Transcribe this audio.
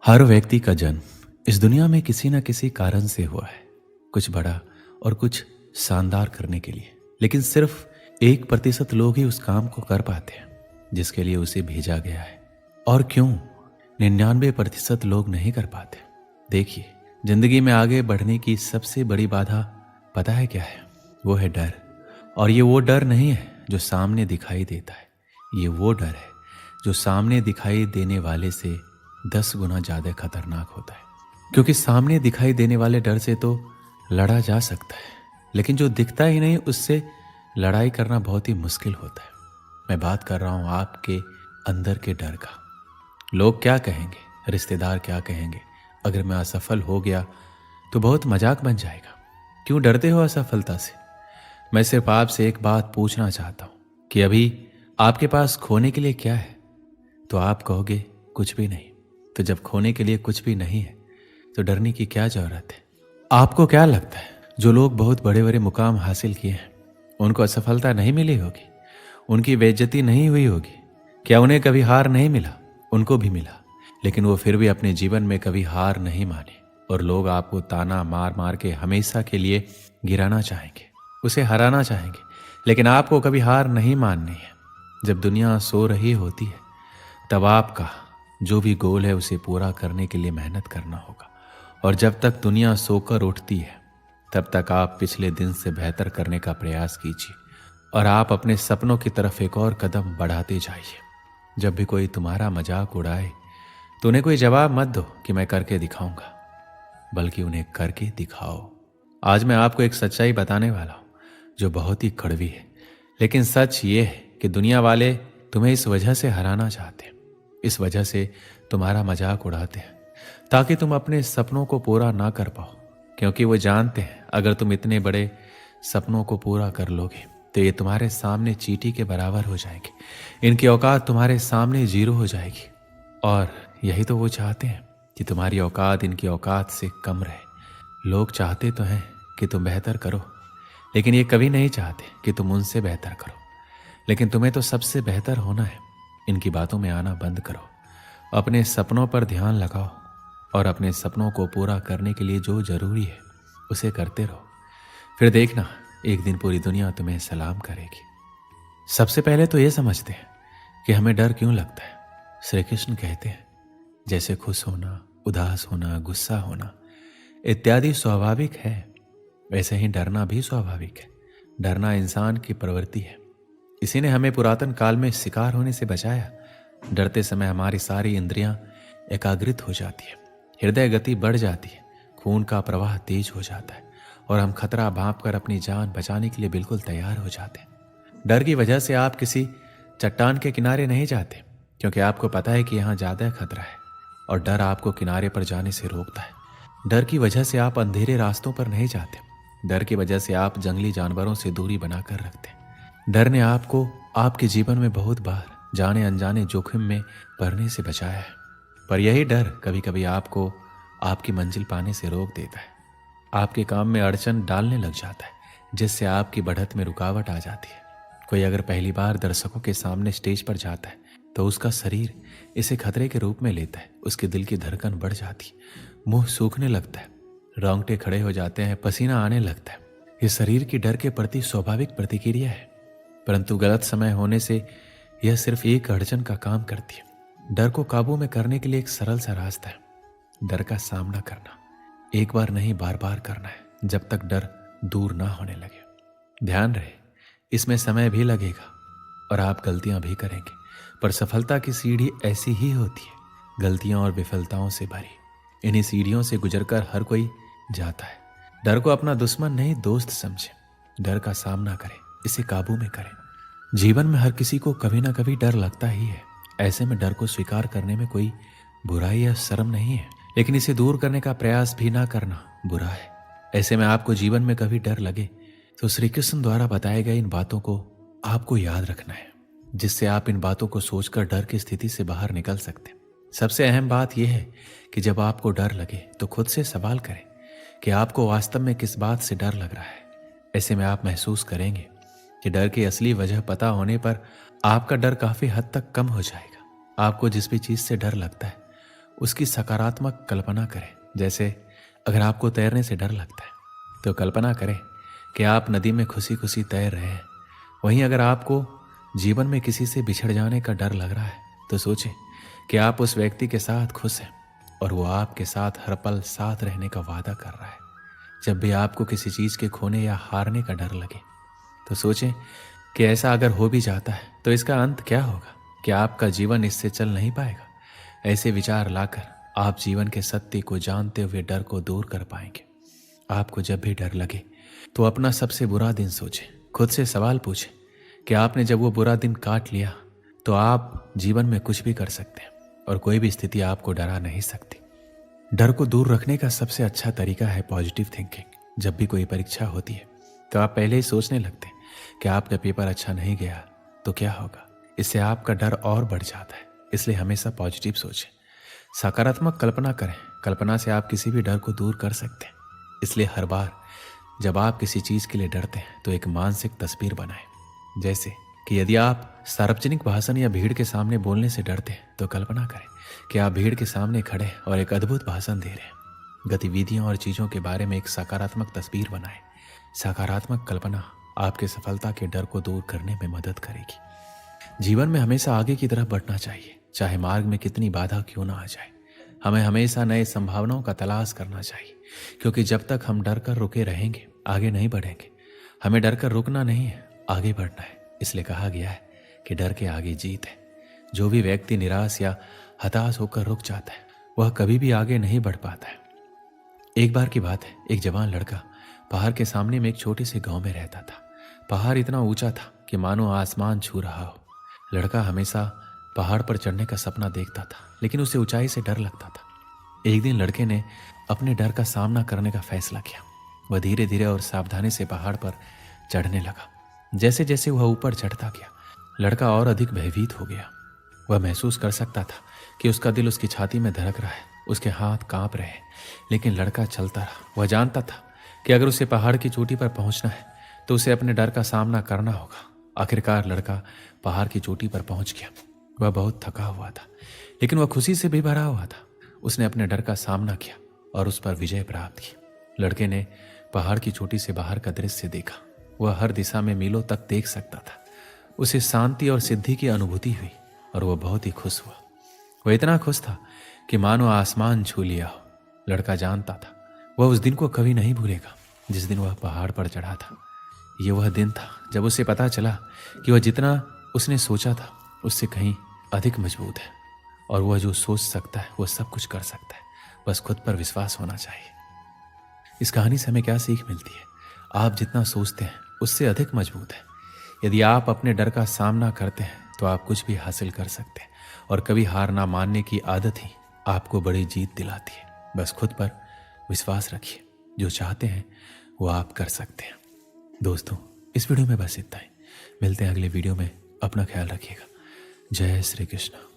हर व्यक्ति का जन्म इस दुनिया में किसी न किसी कारण से हुआ है, कुछ बड़ा और कुछ शानदार करने के लिए। लेकिन सिर्फ 1% लोग ही उस काम को कर पाते हैं जिसके लिए उसे भेजा गया है। और क्यों 99% लोग नहीं कर पाते? देखिए, जिंदगी में आगे बढ़ने की सबसे बड़ी बाधा पता है क्या है? वो है डर। और ये वो डर नहीं है जो सामने दिखाई देता है, ये वो डर है जो सामने दिखाई देने वाले से 10 गुना ज्यादा खतरनाक होता है। क्योंकि सामने दिखाई देने वाले डर से तो लड़ा जा सकता है, लेकिन जो दिखता ही नहीं उससे लड़ाई करना बहुत ही मुश्किल होता है। मैं बात कर रहा हूं आपके अंदर के डर का। लोग क्या कहेंगे, रिश्तेदार क्या कहेंगे, अगर मैं असफल हो गया तो बहुत मजाक बन जाएगा। क्यों डरते हो असफलता से? मैं सिर्फ आपसे एक बात पूछना चाहता हूं कि अभी आपके पास खोने के लिए क्या है? तो आप कहोगे कुछ भी नहीं। तो जब खोने के लिए कुछ भी नहीं है तो डरने की क्या जरूरत है? आपको क्या लगता है जो लोग बहुत बड़े बड़े मुकाम हासिल किए हैं उनको असफलता नहीं मिली होगी? उनकी बेइज्जती नहीं हुई होगी? क्या उन्हें कभी हार नहीं मिला? उनको भी मिला, लेकिन वो फिर भी अपने जीवन में कभी हार नहीं माने। और लोग आपको ताना मार मार के हमेशा के लिए गिराना चाहेंगे, उसे हराना चाहेंगे, लेकिन आपको कभी हार नहीं माननी है। जब दुनिया सो रही होती है तब आपका जो भी गोल है उसे पूरा करने के लिए मेहनत करना होगा। और जब तक दुनिया सोकर उठती है तब तक आप पिछले दिन से बेहतर करने का प्रयास कीजिए और आप अपने सपनों की तरफ एक और कदम बढ़ाते जाइए। जब भी कोई तुम्हारा मजाक उड़ाए तो उन्हें कोई जवाब मत दो कि मैं करके दिखाऊंगा, बल्कि उन्हें करके दिखाओ। आज मैं आपको एक सच्चाई बताने वाला हूं जो बहुत ही कड़वी है, लेकिन सच ये है कि दुनिया वाले तुम्हें इस वजह से हराना चाहते हैं, इस वजह से तुम्हारा मजाक उड़ाते हैं ताकि तुम अपने सपनों को पूरा ना कर पाओ। क्योंकि वो जानते हैं अगर तुम इतने बड़े सपनों को पूरा कर लोगे तो ये तुम्हारे सामने चींटी के बराबर हो जाएंगे, इनकी औकात तुम्हारे सामने जीरो हो जाएगी। और यही तो वो चाहते हैं कि तुम्हारी औकात इनकी औकात से कम रहे। लोग चाहते तो हैं कि तुम बेहतर करो, लेकिन ये कभी नहीं चाहते कि तुम उनसे बेहतर करो। लेकिन तुम्हें तो सबसे बेहतर होना है। इनकी बातों में आना बंद करो, अपने सपनों पर ध्यान लगाओ और अपने सपनों को पूरा करने के लिए जो जरूरी है उसे करते रहो। फिर देखना, एक दिन पूरी दुनिया तुम्हें सलाम करेगी। सबसे पहले तो ये समझते हैं कि हमें डर क्यों लगता है। श्री कृष्ण कहते हैं जैसे खुश होना, उदास होना, गुस्सा होना इत्यादि स्वाभाविक है, वैसे ही डरना भी स्वाभाविक है। डरना इंसान की प्रवृत्ति है। इसी ने हमें पुरातन काल में शिकार होने से बचाया। डरते समय हमारी सारी इंद्रियां एकाग्रित हो जाती है, हृदय गति बढ़ जाती है, खून का प्रवाह तेज हो जाता है और हम खतरा भांप कर अपनी जान बचाने के लिए बिल्कुल तैयार हो जाते हैं। डर की वजह से आप किसी चट्टान के किनारे नहीं जाते, क्योंकि आपको पता है कि यहाँ ज्यादा खतरा है और डर आपको किनारे पर जाने से रोकता है। डर की वजह से आप अंधेरे रास्तों पर नहीं जाते। डर की वजह से आप जंगली जानवरों से दूरी बनाकर रखते हैं। डर ने आपको आपके जीवन में बहुत बार जाने अनजाने जोखिम में पड़ने से बचाया है। पर यही डर कभी कभी आपको आपकी मंजिल पाने से रोक देता है, आपके काम में अड़चन डालने लग जाता है, जिससे आपकी बढ़त में रुकावट आ जाती है। कोई अगर पहली बार दर्शकों के सामने स्टेज पर जाता है तो उसका शरीर इसे खतरे के रूप में लेता है। उसके दिल की धड़कन बढ़ जाती, मुंह सूखने लगता है, रोंगटे खड़े हो जाते हैं, पसीना आने लगता है। ये शरीर की डर के प्रति स्वाभाविक प्रतिक्रिया है, परंतु गलत समय होने से यह सिर्फ एक अड़चन का काम करती है। डर को काबू में करने के लिए एक सरल सा रास्ता है, डर का सामना करना। एक बार नहीं, बार बार करना है, जब तक डर दूर ना होने लगे। ध्यान रहे, इसमें समय भी लगेगा और आप गलतियां भी करेंगे, पर सफलता की सीढ़ी ऐसी ही होती है, गलतियों और विफलताओं से भरी। इन्हीं सीढ़ियों से गुजरकर हर कोई जाता है। डर को अपना दुश्मन नहीं, दोस्त समझे। डर का सामना करें, इसे काबू में करें। जीवन में हर किसी को कभी ना कभी डर लगता ही है। ऐसे में डर को स्वीकार करने में कोई बुराई या शर्म नहीं है, लेकिन इसे दूर करने का प्रयास भी ना करना बुरा है। ऐसे में आपको जीवन में कभी डर लगे तो श्री कृष्ण द्वारा बताए गए इन बातों को आपको याद रखना है, जिससे आप इन बातों को सोचकर डर की स्थिति से बाहर निकल सकते हैं। सबसे अहम बात यह है कि जब आपको डर लगे तो खुद से सवाल करें कि आपको वास्तव में किस बात से डर लग रहा है। ऐसे में आप महसूस करेंगे कि डर की असली वजह पता होने पर आपका डर काफी हद तक कम हो जाएगा। आपको जिस भी चीज से डर लगता है उसकी सकारात्मक कल्पना करें। जैसे अगर आपको तैरने से डर लगता है तो कल्पना करें कि आप नदी में खुशी खुशी तैर रहे हैं। वहीं अगर आपको जीवन में किसी से बिछड़ जाने का डर लग रहा है तो सोचें कि आप उस व्यक्ति के साथ खुश हैं और वो आपके साथ हर पल साथ रहने का वादा कर रहा है। जब भी आपको किसी चीज़ के खोने या हारने का डर लगे तो सोचें कि ऐसा अगर हो भी जाता है तो इसका अंत क्या होगा, क्या आपका जीवन इससे चल नहीं पाएगा। ऐसे विचार लाकर आप जीवन के सत्य को जानते हुए डर को दूर कर पाएंगे। आपको जब भी डर लगे तो अपना सबसे बुरा दिन सोचें, खुद से सवाल पूछें कि आपने जब वो बुरा दिन काट लिया तो आप जीवन में कुछ भी कर सकते हैं और कोई भी स्थिति आपको डरा नहीं सकती। डर को दूर रखने का सबसे अच्छा तरीका है पॉजिटिव थिंकिंग। जब भी कोई परीक्षा होती है तो आप पहले ही सोचने लगते हैं कि आपका पेपर अच्छा नहीं गया तो क्या होगा। इससे आपका डर और बढ़ जाता है। इसलिए हमेशा पॉजिटिव सोचें, सकारात्मक कल्पना करें। कल्पना से आप किसी भी डर को दूर कर सकते हैं। इसलिए हर बार जब आप किसी चीज़ के लिए डरते हैं तो एक मानसिक तस्वीर बनाएं। जैसे कि यदि आप सार्वजनिक भाषण या भीड़ के सामने बोलने से डरते हैं तो कल्पना करें कि आप भीड़ के सामने खड़े और एक अद्भुत भाषण दे रहे हैं। गतिविधियों और चीज़ों के बारे में एक सकारात्मक तस्वीर बनाएं। सकारात्मक कल्पना आपके सफलता के डर को दूर करने में मदद करेगी। जीवन में हमेशा आगे की तरफ बढ़ना चाहिए, चाहे मार्ग में कितनी बाधा क्यों ना आ जाए। हमें हमेशा नए संभावनाओं का तलाश करना चाहिए, क्योंकि जब तक हम डर कर रुके रहेंगे आगे नहीं बढ़ेंगे। हमें डर कर रुकना नहीं है, आगे बढ़ना है। इसलिए कहा गया है कि डर के आगे जीत है। जो भी व्यक्ति निराश या हताश होकर रुक जाता है वह कभी भी आगे नहीं बढ़ पाता है। एक बार की बात है, एक जवान लड़का पहाड़ के सामने में एक छोटे से गांव में रहता था। पहाड़ इतना ऊंचा था कि मानो आसमान छू रहा हो। लड़का हमेशा पहाड़ पर चढ़ने का सपना देखता था, लेकिन उसे ऊंचाई से डर लगता था। एक दिन लड़के ने अपने डर का सामना करने का फैसला किया। वह धीरे धीरे और सावधानी से पहाड़ पर चढ़ने लगा। जैसे जैसे वह ऊपर चढ़ता गया लड़का और अधिक भयभीत हो गया। वह महसूस कर सकता था कि उसका दिल उसकी छाती में धड़क रहा है, उसके हाथ कांप रहे हैं, लेकिन लड़का चलता रहा। वह जानता था कि अगर उसे पहाड़ की चोटी पर पहुंचना है तो उसे अपने डर का सामना करना होगा। आखिरकार लड़का पहाड़ की चोटी पर पहुंच गया। वह बहुत थका हुआ था, लेकिन वह खुशी से भी भरा हुआ था। उसने अपने डर का सामना किया और उस पर विजय प्राप्त की। लड़के ने पहाड़ की चोटी से बाहर का दृश्य देखा। वह हर दिशा में मीलों तक देख सकता था। उसे शांति और सिद्धि की अनुभूति हुई और वह बहुत ही खुश हुआ। वह इतना खुश था कि मानो आसमान छू लिया हो। लड़का जानता था वह उस दिन को कभी नहीं भूलेगा जिस दिन वह पहाड़ पर चढ़ा था। ये वह दिन था जब उसे पता चला कि वह जितना उसने सोचा था उससे कहीं अधिक मजबूत है और वह जो सोच सकता है वह सब कुछ कर सकता है। बस खुद पर विश्वास होना चाहिए। इस कहानी से हमें क्या सीख मिलती है? आप जितना सोचते हैं उससे अधिक मजबूत है। यदि आप अपने डर का सामना करते हैं तो आप कुछ भी हासिल कर सकते हैं और कभी हार ना मानने की आदत ही आपको बड़ी जीत दिलाती है। बस खुद पर विश्वास रखिए। जो चाहते हैं वो आप कर सकते हैं। दोस्तों, इस वीडियो में बस इतना ही। मिलते हैं अगले वीडियो में। अपना ख्याल रखिएगा। जय श्री कृष्ण।